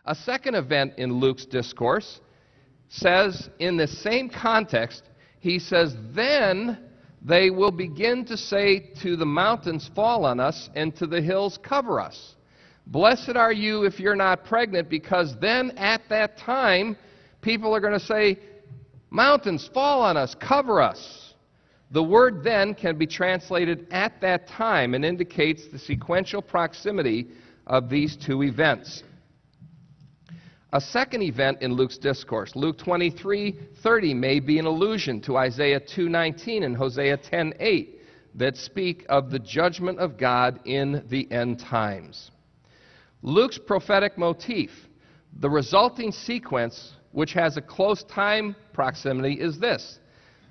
A second event in Luke's discourse says, in the same context, he says, then they will begin to say to the mountains, fall on us, and to the hills, cover us. Blessed are you if you're not pregnant, because then at that time, people are going to say, mountains, fall on us, cover us. The word then can be translated at that time and indicates the sequential proximity of these two events. A second event in Luke's discourse, Luke 23:30, may be an allusion to Isaiah 2:19 and Hosea 10:8 that speak of the judgment of God in the end times. Luke's prophetic motif, the resulting sequence, which has a close time proximity, is this.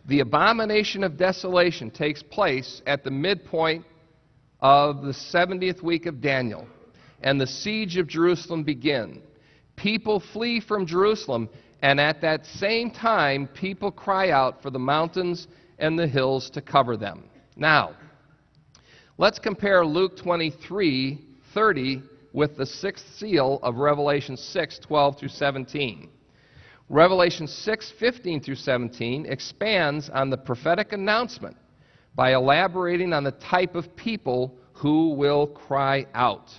The abomination of desolation takes place at the midpoint of the 70th week of Daniel, and the siege of Jerusalem begins. People flee from Jerusalem, and at that same time, people cry out for the mountains and the hills to cover them. Now, let's compare Luke 23:30 with the sixth seal of Revelation 6:12 through 17. Revelation 6:15 through 17 expands on the prophetic announcement by elaborating on the type of people who will cry out.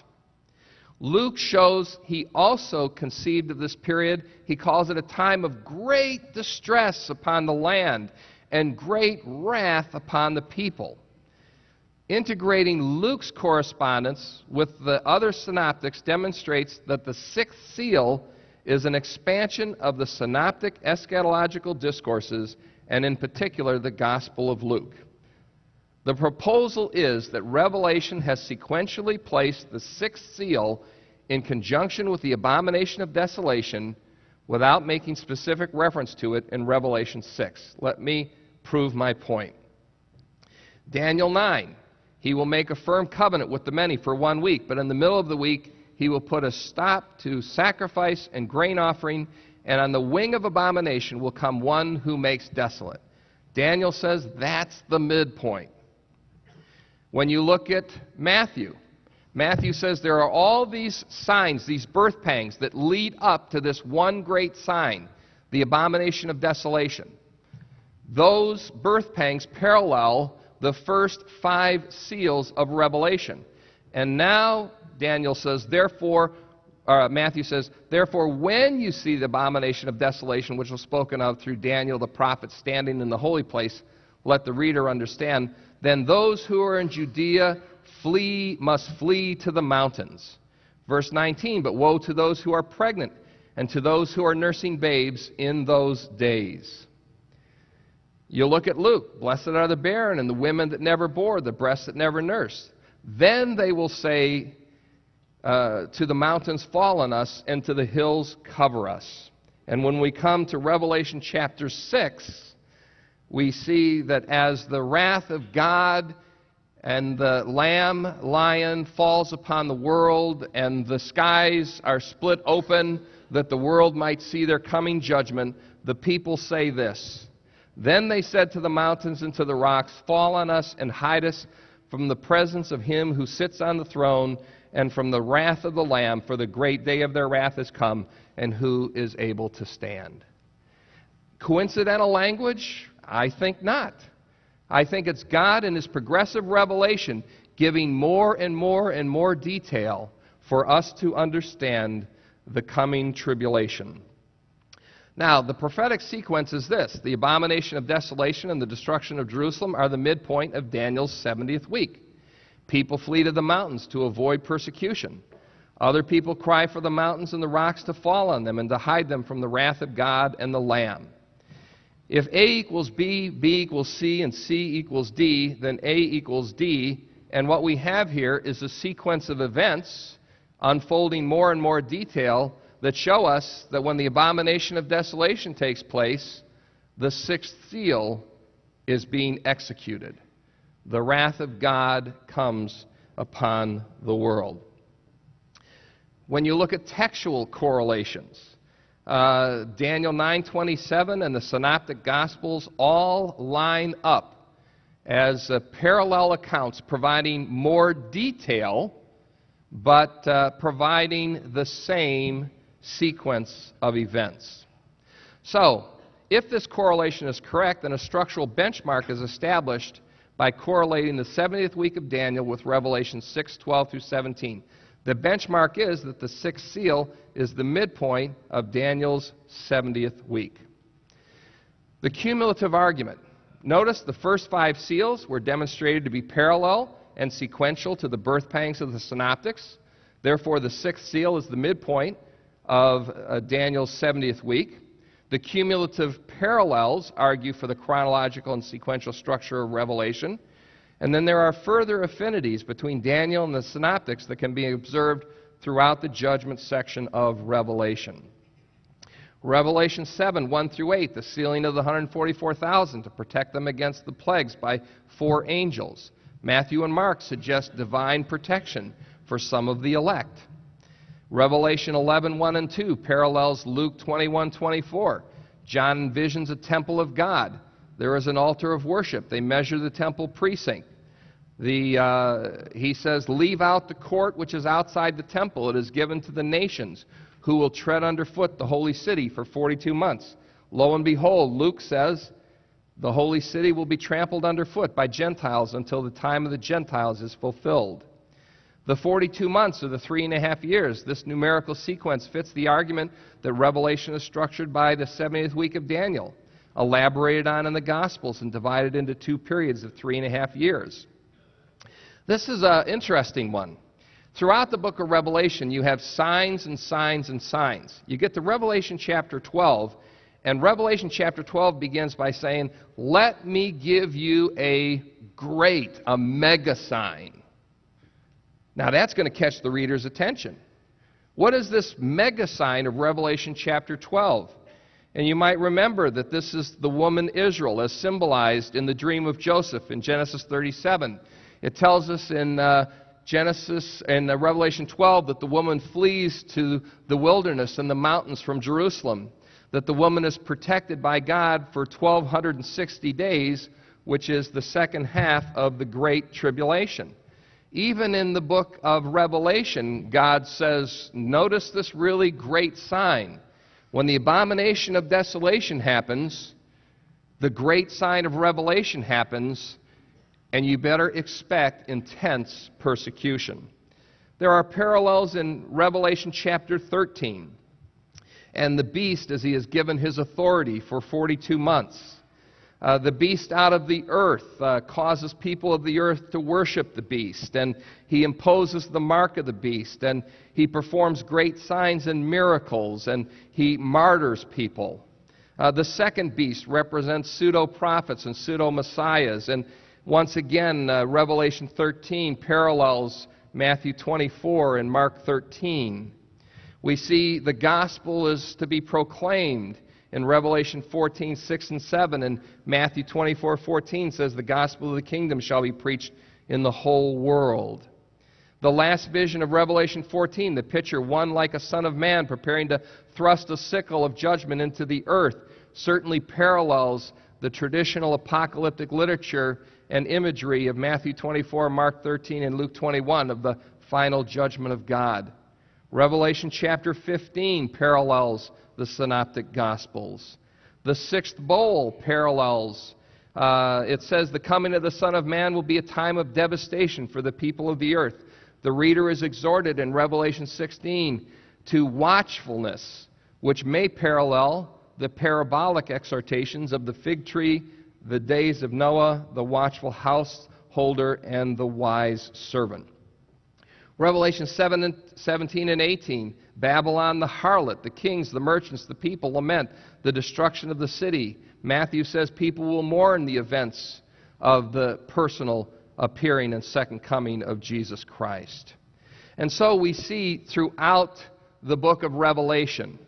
Luke shows he also conceived of this period. He calls it a time of great distress upon the land and great wrath upon the people. Integrating Luke's correspondence with the other synoptics demonstrates that the sixth seal is an expansion of the synoptic eschatological discourses, and in particular the Gospel of Luke. The proposal is that Revelation has sequentially placed the sixth seal in conjunction with the abomination of desolation without making specific reference to it in Revelation 6. Let me prove my point. Daniel 9, he will make a firm covenant with the many for 1 week, but in the middle of the week he will put a stop to sacrifice and grain offering, and on the wing of abomination will come one who makes desolate. Daniel says that's the midpoint. When you look at Matthew says there are all these signs, these birth pangs that lead up to this one great sign, the abomination of desolation. Those birth pangs parallel the first 5 seals of Revelation. And now Matthew says, therefore, when you see the abomination of desolation, which was spoken of through Daniel the prophet standing in the holy place, let the reader understand, then those who are in Judea must flee to the mountains. Verse 19, but woe to those who are pregnant and to those who are nursing babes in those days. You look at Luke, blessed are the barren and the women that never bore, the breasts that never nursed. Then they will say to the mountains, fall on us, and to the hills, cover us. And when we come to Revelation chapter 6, we see that as the wrath of God and the lamb lion falls upon the world, and the skies are split open that the world might see their coming judgment, the people say this. Then they said to the mountains and to the rocks, fall on us and hide us from the presence of him who sits on the throne and from the wrath of the Lamb, for the great day of their wrath has come, and who is able to stand? Coincidental language? I think not. I think it's God in his progressive revelation giving more and more and more detail for us to understand the coming tribulation. Now, the prophetic sequence is this. The abomination of desolation and the destruction of Jerusalem are the midpoint of Daniel's 70th week. People flee to the mountains to avoid persecution. Other people cry for the mountains and the rocks to fall on them and to hide them from the wrath of God and the Lamb. If A equals B, B equals C, and C equals D, then A equals D. And what we have here is a sequence of events unfolding more and more detail that show us that when the abomination of desolation takes place, the sixth seal is being executed. The wrath of God comes upon the world. When you look at textual correlations, Daniel 9:27 and the Synoptic Gospels all line up as parallel accounts providing more detail, but providing the same sequence of events. So, if this correlation is correct, then a structural benchmark is established by correlating the 70th week of Daniel with Revelation 6:12 through 17. The benchmark is that the sixth seal is the midpoint of Daniel's 70th week. The cumulative argument. Notice the first 5 seals were demonstrated to be parallel and sequential to the birth pangs of the synoptics. Therefore, the sixth seal is the midpoint of Daniel's 70th week. The cumulative parallels argue for the chronological and sequential structure of Revelation. And then there are further affinities between Daniel and the synoptics that can be observed throughout the judgment section of Revelation. Revelation 7, 1 through 8, the sealing of the 144,000 to protect them against the plagues by 4 angels. Matthew and Mark suggest divine protection for some of the elect. Revelation 11, 1 and 2 parallels Luke 21, 24. John envisions a temple of God. There is an altar of worship. They measure the temple precinct. He says, leave out the court which is outside the temple. It is given to the nations, who will tread underfoot the holy city for 42 months. Lo and behold, Luke says, the holy city will be trampled underfoot by Gentiles until the time of the Gentiles is fulfilled. The 42 months are the 3.5 years. This numerical sequence fits the argument that Revelation is structured by the 70th week of Daniel, elaborated on in the Gospels and divided into 2 periods of 3.5 years. This is an interesting one. Throughout the book of Revelation, you have signs and signs and signs. You get to Revelation chapter 12, and Revelation chapter 12 begins by saying, let me give you a mega sign. Now that's going to catch the reader's attention. What is this mega sign of Revelation chapter 12? And you might remember that this is the woman Israel as symbolized in the dream of Joseph in Genesis 37. It tells us in Revelation 12 that the woman flees to the wilderness and the mountains from Jerusalem, that the woman is protected by God for 1,260 days, which is the second half of the Great Tribulation. Even in the book of Revelation, God says, notice this really great sign. When the abomination of desolation happens, the great sign of Revelation happens, and you better expect intense persecution. There are parallels in Revelation chapter 13. And the beast, as he is given his authority for 42 months. The beast out of the earth causes people of the earth to worship the beast, and he imposes the mark of the beast, and he performs great signs and miracles, and he martyrs people. The second beast represents pseudo-prophets and pseudo-messiahs, and once again, Revelation 13 parallels Matthew 24 and Mark 13. We see the gospel is to be proclaimed in Revelation 14, 6 and 7, and Matthew 24, 14 says the gospel of the kingdom shall be preached in the whole world. The last vision of Revelation 14, the picture, one like a son of man preparing to thrust a sickle of judgment into the earth, certainly parallels the traditional apocalyptic literature and imagery of Matthew 24, Mark 13, and Luke 21 of the final judgment of God. Revelation chapter 15 parallels the synoptic gospels. The sixth bowl parallels. It says the coming of the Son of Man will be a time of devastation for the people of the earth. The reader is exhorted in Revelation 16 to watchfulness, which may parallel the parabolic exhortations of the fig tree, the days of Noah, the watchful householder, and the wise servant. Revelation 17 and 18, Babylon the harlot, the kings, the merchants, the people lament the destruction of the city. Matthew says people will mourn the events of the personal appearing and second coming of Jesus Christ. And so we see throughout the book of Revelation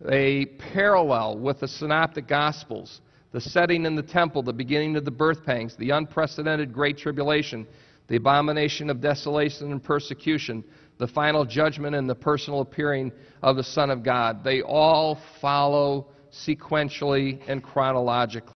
a parallel with the synoptic gospels, the setting in the temple, the beginning of the birth pangs, the unprecedented great tribulation, the abomination of desolation and persecution, the final judgment, and the personal appearing of the Son of God. They all follow sequentially and chronologically.